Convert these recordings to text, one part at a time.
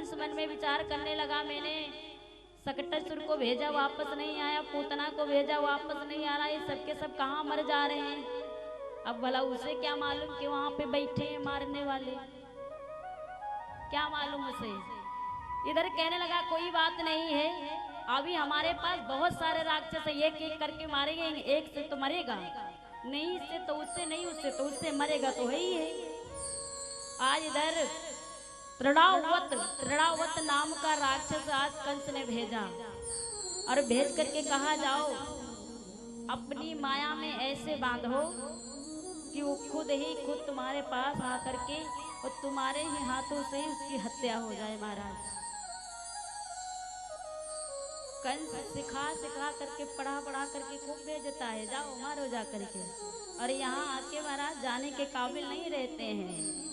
कंस मन में विचार करने लगा, मैंने सकटासुर को भेजा वापस नहीं आया, पूतना को भेजा वापस नहीं आ रहा, ये सब के सब कहाँ मर जा रहे हैं। अब भला उसे क्या मालूम कि वहां पे बैठे हैं मारने वाले, क्या मालूम उसे। इधर कहने लगा कोई बात नहीं है, अभी हमारे पास बहुत सारे राक्षस हैं, एक एक करके मारेंगे, एक से तो मरेगा नहीं, इससे तो उससे नहीं, उससे तो उससे मरेगा तो है ही है। आज इधर तृणावत नाम का राक्षस आज कंस ने भेजा और भेज करके कहा जाओ अपनी माया में ऐसे बांधो कि वो खुद तुम्हारे पास आकर के और तुम्हारे ही हाथों से ही उसकी हत्या हो जाए। महाराज कंस सिखा करके पढ़ा करके खूब भेजता है, जाओ मारो जा करके, और यहाँ आके महाराज जाने के काबिल नहीं रहते हैं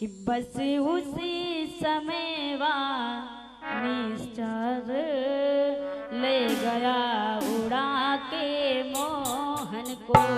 कि बस उसी समय निश्चर ले गया उड़ा के मोहन को।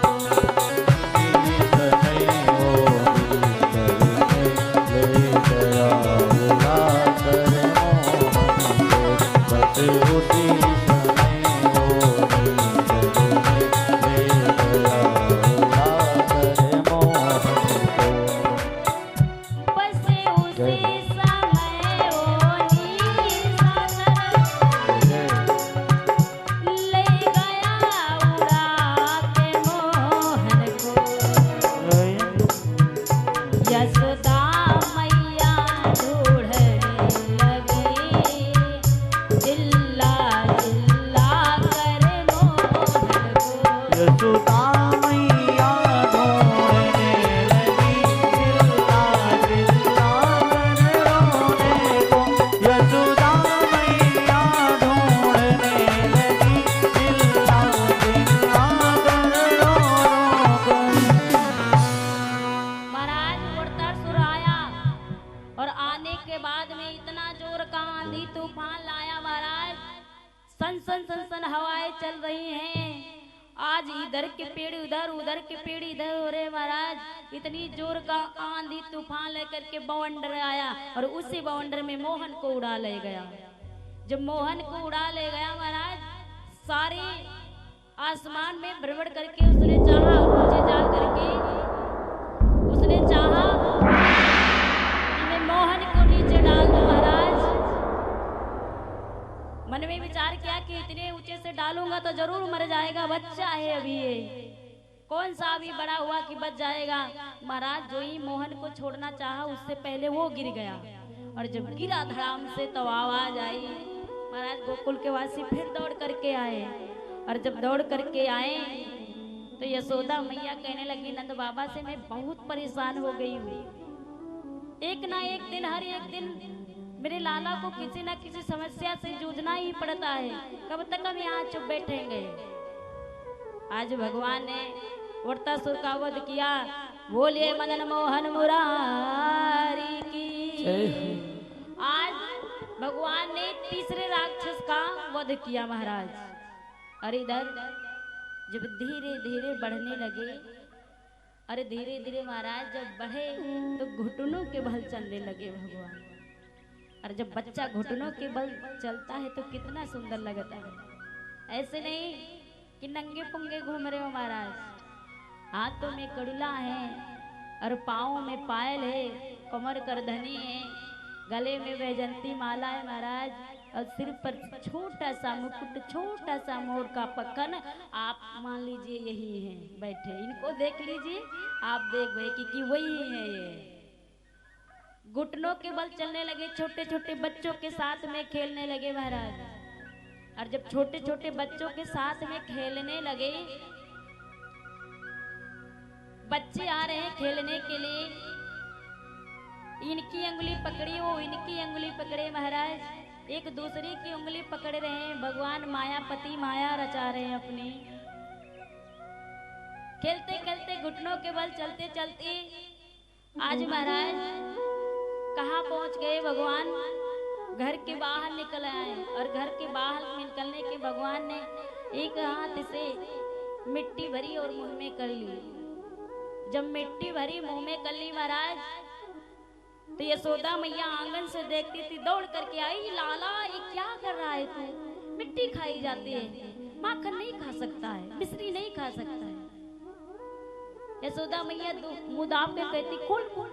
सन हवाएं चल रही हैं, आज इधर के पेड़ उधर, उधर के पेड़ इधर हो रहे महाराज। इतनी जोर का आंधी तूफान लेकर के बवंडर आया और उसी बवंडर में मोहन को उड़ा ले गया। जब मोहन को उड़ा ले गया महाराज, सारे आसमान में भ्रमण करके उसने चाहा ऊंचे जा करके, उसने चाहा कि मैं मोहन को नीचे डाल दूं। महाराज मन में विचार किया कि इतने ऊंचे से डालूंगा तो जरूर मर जाएगा, बच्चा है अभी ये, कौन सा अभी बड़ा हुआ कि बच जाएगा। महाराज जो ही मोहन को छोड़ना चाहा उससे पहले वो गिर गया, और जब गिरा धड़ाम से तो आवाज आई। महाराज गोकुल के वासी फिर दौड़ करके आए, और जब दौड़ करके आए तो यशोदा मैया कहने लगी नंद बाबा से मैं बहुत परेशान हो गई हूँ, एक ना एक दिन, हर एक दिन मेरे लाला को किसी न किसी समस्या से जूझना ही पड़ता है, कब तक हम यहाँ चुप बैठेंगे। आज भगवान ने वृत्रासुर का वध किया, बोलिए मदन मोहन मुरारी की। आज भगवान ने तीसरे राक्षस का वध किया महाराज। और इधर जब धीरे धीरे बढ़ने लगे, अरे धीरे धीरे महाराज जब बढ़े तो घुटनों के बल चलने लगे भगवान। और जब बच्चा घुटनों के बल चलता है तो कितना सुंदर लगता है, ऐसे नहीं कि नंगे पुंगे घूम रहे हो महाराज। हाथों में कड़ुला है और पाँव में पायल है, कमर करधनी है, गले में वैजंती माला है महाराज, और सिर पर छोटा सा मुकुट, छोटा सा मोर का पक्कन। आप मान लीजिए यही है बैठे, इनको देख लीजिए आप, देख भाई कि वही है ये। घुटनों के बल चलने लगे, छोटे छोटे बच्चों के साथ में खेलने लगे महाराज। और जब छोटे छोटे बच्चों के साथ में खेलने लगे, बच्चे आ रहे हैं खेलने के लिए, इनकी अंगुली पकड़ी, वो इनकी अंगुली पकड़े महाराज, एक दूसरे की उंगली पकड़ रहे हैं। भगवान मायापति माया रचा रहे हैं अपनी। खेलते खेलते घुटनों के बल चलते चलते आज महाराज कहाँ पहुंच गए भगवान, घर के बाहर निकल आए। और घर के बाहर निकलने के भगवान ने एक हाथ से मिट्टी भरी और मुंह में कर ली। जब मिट्टी भरी मुंह में कर ली महाराज, तो यशोदा मैया आंगन से देखती थी, दौड़ करके आई, लाला ये क्या कर रहा है तू? मिट्टी खाई जाती है, माखन नहीं खा सकता है, मिश्री नहीं खा सकता है। यशोदा मैया मुंह दाब के कहती, खोल खोल,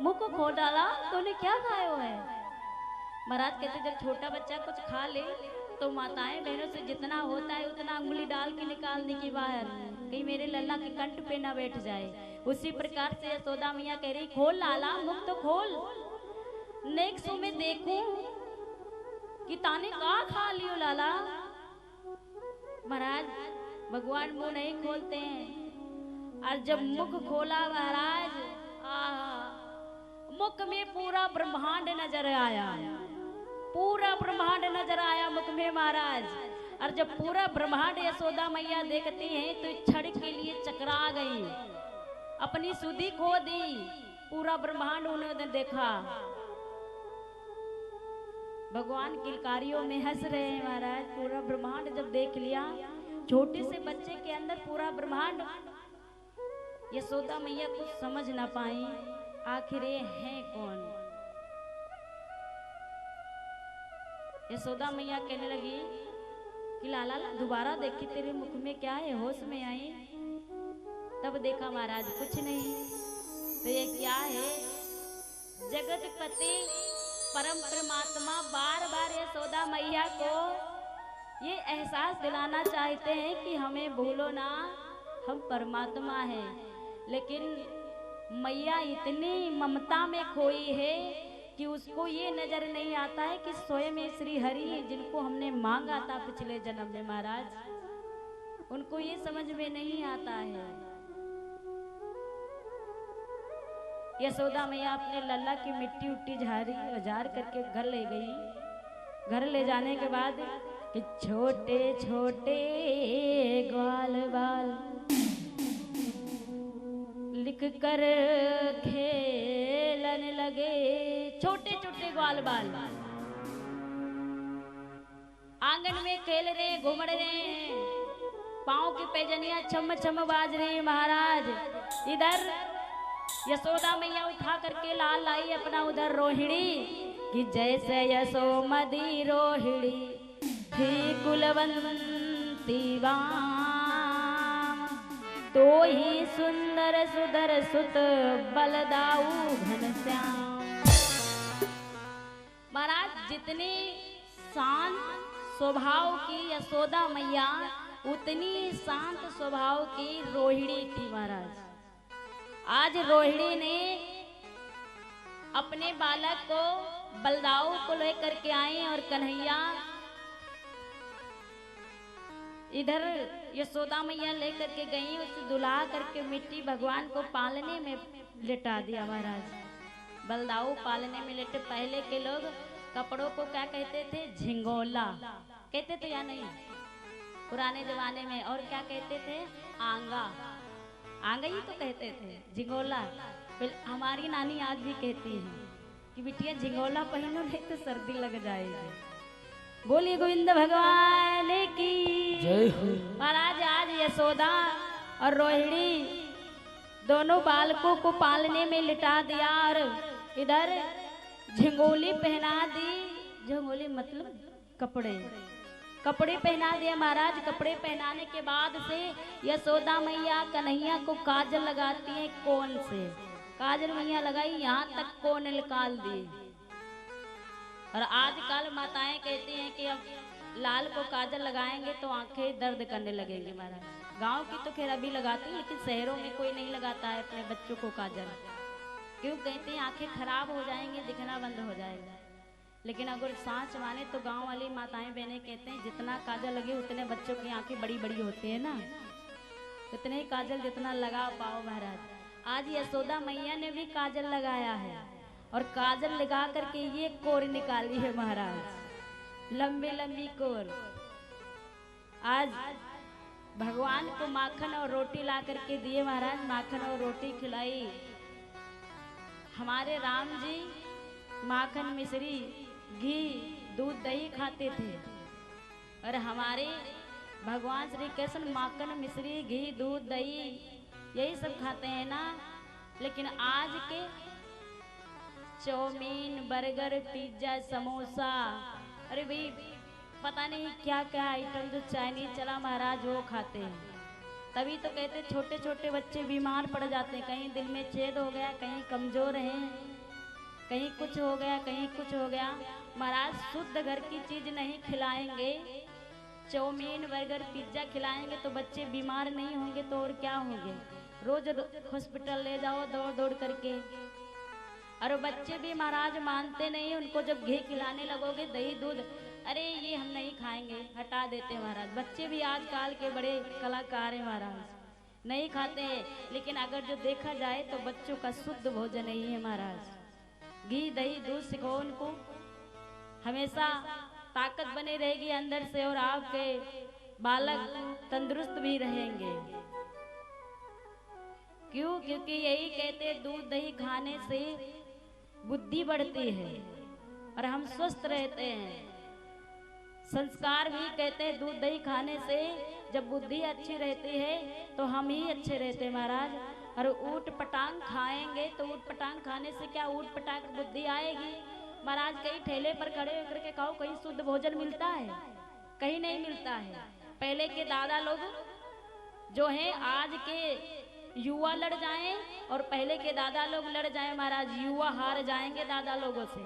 मुंह को खोल डाला, तूने क्या खाया है? महाराज कहते जब छोटा बच्चा कुछ खा ले तो माताएं बहनों से जितना होता है उतना उंगली डाल के निकालने की बाहर, कहीं मेरे लल्ला के कंठ पे ना बैठ जाए। उसी प्रकार से यशोदा मैया कह रही, खोल लाला, मुख तो खोल, नेक्स्ट में देखूं कि ताने का खा लियो लाला। महाराज भगवान मुंह नहीं खोलते हैं, और जब मुख खोला महाराज, मुख में पूरा ब्रह्मांड नजर आया, पूरा ब्रह्मांड नजर आया मुख में महाराज। और जब पूरा ब्रह्मांड यशोदा मैया देखती हैं तो क्षण के लिए चकरा गई, अपनी सुधि खो दी, पूरा ब्रह्मांड उन्होंने देखा। भगवान किलकारियों में हंस रहे हैं महाराज, पूरा ब्रह्मांड जब देख लिया, छोटे से बच्चे के अंदर पूरा ब्रह्मांड। यशोदा मैया कुछ समझ ना पाई, आखिर ये है कौन? यशोदा मैया कहने लगी कि लाला दोबारा देखी, तेरे मुख में क्या है? होश में आई, तब देखा महाराज कुछ नहीं। तो ये क्या है? जगत पति परम परमात्मा बार बार यशोदा मैया को ये एहसास दिलाना चाहते हैं कि हमें भूलो ना, हम परमात्मा हैं। लेकिन मैया इतनी ममता में खोई है कि उसको ये नजर नहीं आता है कि स्वयं श्री हरि है, जिनको हमने मांगा था पिछले जन्म में महाराज, उनको ये समझ में नहीं आता है। यशोदा मैया अपने लल्ला की मिट्टी उट्टी झाड़ करके घर ले गई। घर ले जाने के बाद कि छोटे छोटे ग्वाल बाल लिख कर खेलन लगे, छोटे छोटे ग्वाल बाल आंगन में खेल रहे, घूम रहे, पाँव की पैजनियां छम छम बाज रही महाराज। इधर यशोदा मैया उठा करके लाल लाई अपना उधर रोहिणी, कि जैसे यशोमती रोहिणी थी कुलवंती तो ही सुंदर सुदर सुत बलदाऊ घनश्याम। महाराज जितनी शांत स्वभाव की यशोदा मैया, उतनी शांत स्वभाव की रोहिणी थी महाराज। आज रोहिणी ने अपने बालक को बलदाऊ को लेकर के आई और कन्हैया इधर यशोदा मैया लेकर के गई, उसे दुला करके मिट्टी भगवान को पालने में लिटा दिया महाराज। बलदाऊ पालने में लेटे। पहले के लोग कपड़ों को क्या कहते थे? झिंगोला कहते थे या नहीं पुराने जमाने में? और क्या कहते थे? आंगा, आंगा ही तो कहते थे, झिंगोला। हमारी नानी आज भी कहती है कि बिटिया झिंगोला पहनो नहीं तो सर्दी लग जाएगी। बोलिए गोविंद भगवान की जय हो। महाराज आज यशोदा और रोहिणी दोनों बालकों को पालने में लिटा दिया और इधर झिंगोली पहना दी। झिंगोली मतलब कपड़े, कपड़े पहना दिए महाराज। कपड़े पहनाने के बाद से यशोदा मैया कन्हैया को काजल लगाती है। कौन से काजल मैया लगाई, यहाँ तक कौन निकाल दी। और आजकल माताएं कहती हैं कि अब लाल को काजल लगाएंगे तो आंखें दर्द करने लगेंगी महाराज। गांव की तो खैर अभी लगाती हैं, लेकिन शहरों में कोई नहीं लगाता है अपने बच्चों को काजल। क्यों कहते हैं? आंखें खराब हो जाएंगी, दिखना बंद हो जाएगा। लेकिन अगर सांस माने तो गांव वाली माताएं बहनें कहते हैं जितना काजल लगे उतने बच्चों की आंखें बड़ी बड़ी होती है ना, उतने ही काजल जितना लगा पाओ महाराज। आज यशोदा मैया ने भी काजल लगाया है और काजल लगा करके ये कोर निकाली है महाराज, लंबी लंबी कोर। आज भगवान को माखन और रोटी ला करके दिए महाराज, माखन और रोटी खिलाई। हमारे राम जी माखन मिश्री घी दूध दही खाते थे और हमारे भगवान श्री कृष्ण माखन मिश्री घी दूध दही यही सब खाते हैं ना। लेकिन आज के चाउमीन, बर्गर, पिज्जा, समोसा, अरे भाई पता नहीं क्या क्या आइटम जो चाइनीज चला महाराज वो खाते हैं। तभी तो कहते छोटे छोटे बच्चे बीमार पड़ जाते हैं, कहीं दिल में छेद हो गया, कहीं कमजोर हैं, कहीं कुछ हो गया, कहीं कुछ हो गया। महाराज शुद्ध घर की चीज नहीं खिलाएंगे, चाउमीन, बर्गर, पिज्जा खिलाएंगे तो बच्चे बीमार नहीं होंगे तो और क्या होंगे। रोज हॉस्पिटल ले जाओ दौड़ दौड़ करके। और बच्चे भी महाराज मानते नहीं, उनको जब घी खिलाने लगोगे, दही दूध, अरे ये हम नहीं खाएंगे, हटा देते महाराज। बच्चे भी आजकल के बड़े कलाकार हैं महाराज, नहीं खाते हैं। लेकिन अगर जो देखा जाए तो बच्चों का शुद्ध भोजन ही है महाराज। घी दही दूध सिखाओ उनको, हमेशा ताकत बनी रहेगी अंदर से और आपके बालक तंदुरुस्त भी रहेंगे। क्यों? क्योंकि यही कहते दूध दही खाने से बुद्धि बढ़ती है और हम स्वस्थ रहते हैं। संस्कार भी कहते हैं दूध दही खाने से जब बुद्धि अच्छी रहती है तो हम ही अच्छे रहते हैं महाराज। और ऊट पटांग खाएंगे तो ऊट पटांग खाने से क्या ऊट पटांग बुद्धि आएगी महाराज। कहीं ठेले पर खड़े होकर के खाओ, कहीं शुद्ध भोजन मिलता है? कहीं नहीं मिलता है। पहले के दादा लोग जो हैं, आज के युवा लड़ जाएं और पहले के दादा लोग लड़ जाएं महाराज, युवा हार जाएंगे दादा लोगों से।